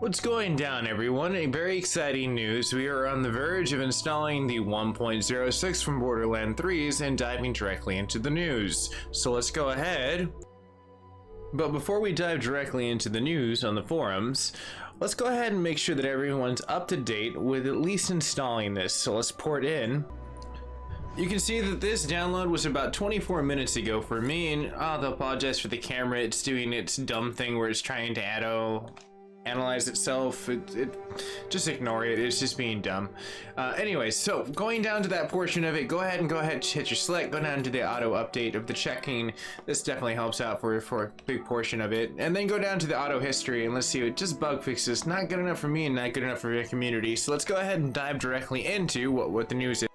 What's going down, everyone? A very exciting news. We are on the verge of installing the 1.06 from Borderlands 3s and diving directly into the news. So let's go ahead. But before we dive directly into the news on the forums, let's go ahead and make sure that everyone's up to date with at least installing this. So let's port in. You can see that this download was about 24 minutes ago for me, and I'll apologize for the camera. It's doing its dumb thing where it's trying to analyze itself. Just ignore it. It's just being dumb. Anyways, so going down to that portion of it, go ahead and hit your select, go down to the auto update of the checking. This definitely helps out for a big portion of it, and then go down to the auto history and let's see what just bug fixes. Not good enough for me and not good enough for your community. So let's go ahead and dive directly into what the news is.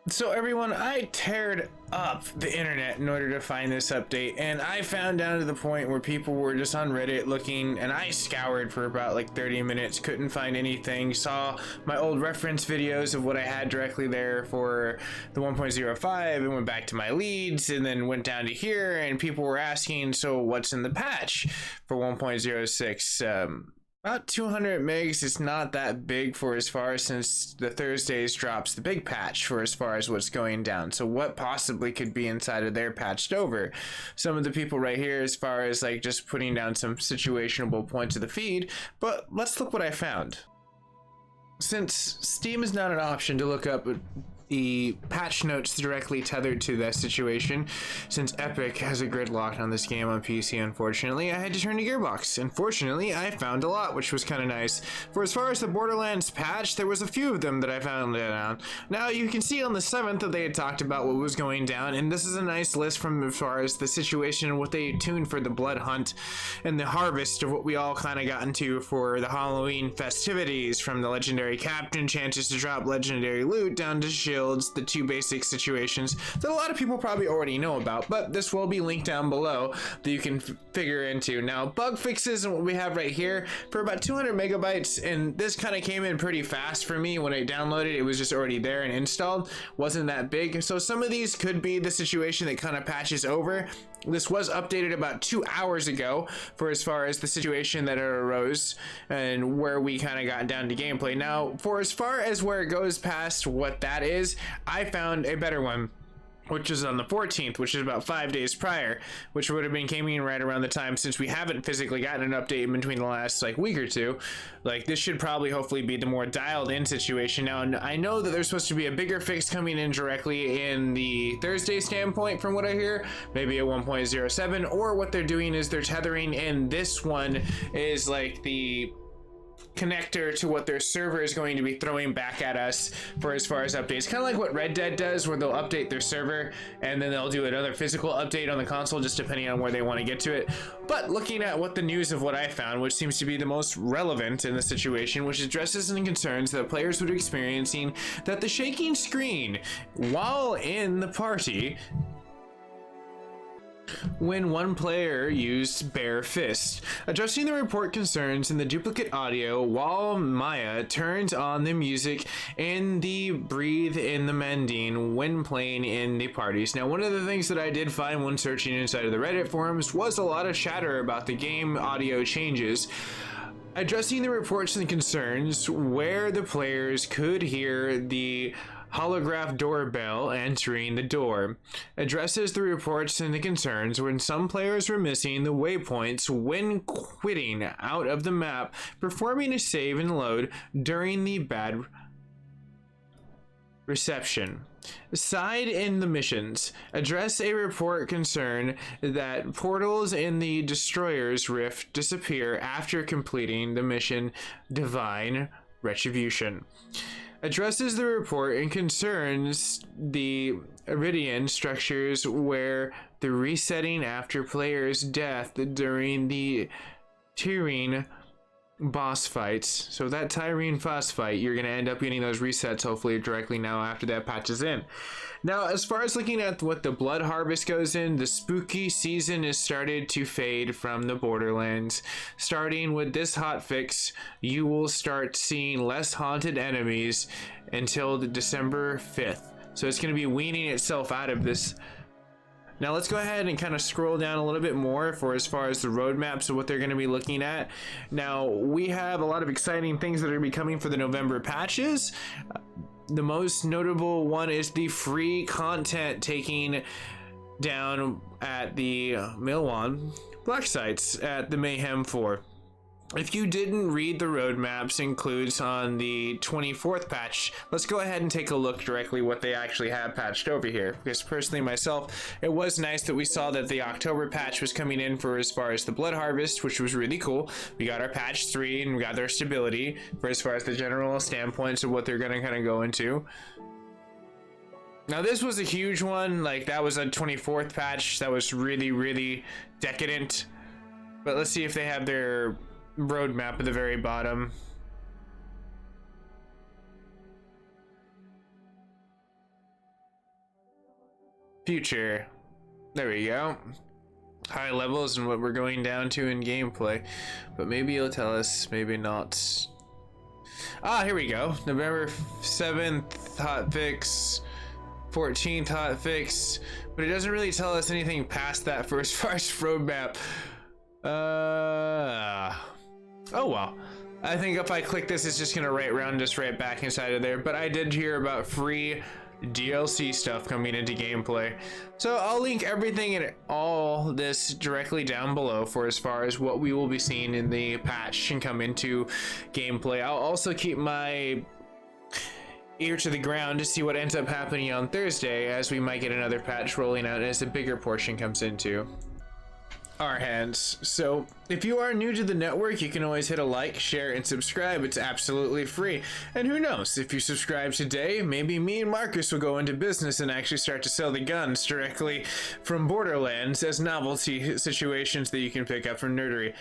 So everyone, I teared up the internet in order to find this update, and I found down to the point where people were just on Reddit looking, and I scoured for about like 30 minutes, couldn't find anything, saw my old reference videos of what I had directly there for the 1.05 and went back to my leads and then went down to here, and people were asking, so what's in the patch for 1.06? About 200 megs. It's not that big for as far as since the Thursdays drops the big patch for as far as what's going down. So what possibly could be inside of there patched over? Some of the people right here as far as like just putting down some situationable points of the feed, but let's look what I found. Since Steam is not an option to look up the patch notes directly tethered to that situation, since Epic has a gridlock on this game on PC, unfortunately, I had to turn to Gearbox. Unfortunately, I found a lot, which was kind of nice. For as far as the Borderlands patch, there was a few of them that I found down. Now, you can see on the 7th that they had talked about what was going down, and this is a nice list from as far as the situation and what they tuned for the blood hunt and the harvest of what we all kind of got into for the Halloween festivities, from the legendary captain chances to drop legendary loot down to shields, the two basic situations that a lot of people probably already know about, but this will be linked down below that you can figure into. Now, bug fixes and what we have right here for about 200 megabytes, and this kind of came in pretty fast for me. When I downloaded it, was just already there and installed, wasn't that big. So some of these could be the situation that kind of patches over. This was updated about 2 hours ago for as far as the situation that arose and where we kind of got down to gameplay. Now, for as far as where it goes past what that is, I found a better one, which is on the 14th, which is about 5 days prior, which would have been coming right around the time, since we haven't physically gotten an update in between the last like week or two. Like, this should probably hopefully be the more dialed in situation. Now, I know that there's supposed to be a bigger fix coming in directly in the Thursday standpoint from what I hear, maybe a 1.07, or what they're doing is they're tethering in. This one is like the connector to what their server is going to be throwing back at us for as far as updates, kind of like what Red Dead does, where they'll update their server and then they'll do another physical update on the console, just depending on where they want to get to it. But looking at what the news of what I found, which seems to be the most relevant in the situation, which addresses and concerns that players would be experiencing, that the shaking screen while in the party when one player used bare fist. Addressing the report concerns in the duplicate audio while Maya turns on the music and the breathe in the mending when playing in the parties. Now, one of the things that I did find when searching inside of the Reddit forums was a lot of chatter about the game audio changes. Addressing the reports and concerns where the players could hear the holograph doorbell entering the door. Addresses the reports and the concerns when some players were missing the waypoints when quitting out of the map, performing a save and load during the bad reception. Side in the missions. Address a report concern that portals in the Destroyer's Rift disappear after completing the mission Divine Retribution. Addresses the report and concerns the Iridian structures where the resetting after player's death during the Tyrene boss fights. So that Tyrene boss fight, you're going to end up getting those resets hopefully directly now after that patches in. Now, as far as looking at what the blood harvest goes in, the spooky season is started to fade from the Borderlands. Starting with this hotfix, you will start seeing less haunted enemies until the December 5th. So it's going to be weaning itself out of this Now let's go ahead and kind of scroll down a little bit more for as far as the roadmaps of what they're going to be looking at. Now we have a lot of exciting things that are going to be coming for the November patches. The most notable one is the free content taking down at the Milwan Black sites at the Mayhem 4. If you didn't read the roadmaps includes on the 24th patch, let's go ahead and take a look directly what they actually have patched over here. Because personally myself, it was nice that we saw that the October patch was coming in for as far as the Blood Harvest, which was really cool. We got our patch 3 and we got their stability for as far as the general standpoints of what they're going to kind of go into. Now this was a huge one, like that was a 24th patch that was really decadent. But let's see if they have their roadmap at the very bottom. Future. There we go. High levels and what we're going down to in gameplay. But maybe it'll tell us, maybe not. Ah, here we go. November 7th hotfix. 14th hotfix. But it doesn't really tell us anything past that for as far as roadmap. Oh well, I think if I click this, it's just gonna run just right back inside of there. But I did hear about free DLC stuff coming into gameplay, so I'll link everything and all this directly down below for as far as what we will be seeing in the patch and come into gameplay. I'll also keep my ear to the ground to see what ends up happening on Thursday, as we might get another patch rolling out as a bigger portion comes into our hands. So if you are new to the network, you can always hit a like, share, and subscribe. It's absolutely free. And who knows, if you subscribe today, maybe me and Marcus will go into business and actually start to sell the guns directly from Borderlands as novelty situations that you can pick up from Nerdery.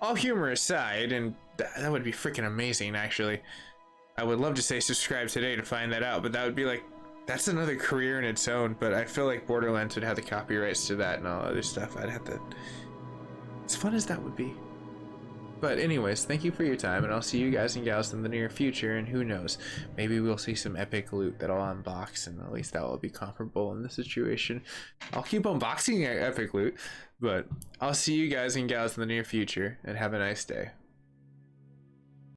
All humor aside, and that would be freaking amazing, actually. I would love to say subscribe today to find that out, but that would be like, that's another career in its own. But I feel like Borderlands would have the copyrights to that and all other stuff. I'd have to, as fun as that would be. But anyways, thank you for your time, and I'll see you guys and gals in the near future. And who knows, maybe we'll see some epic loot that I'll unbox, and at least that will be comparable in this situation. I'll keep unboxing epic loot, but I'll see you guys and gals in the near future, and have a nice day.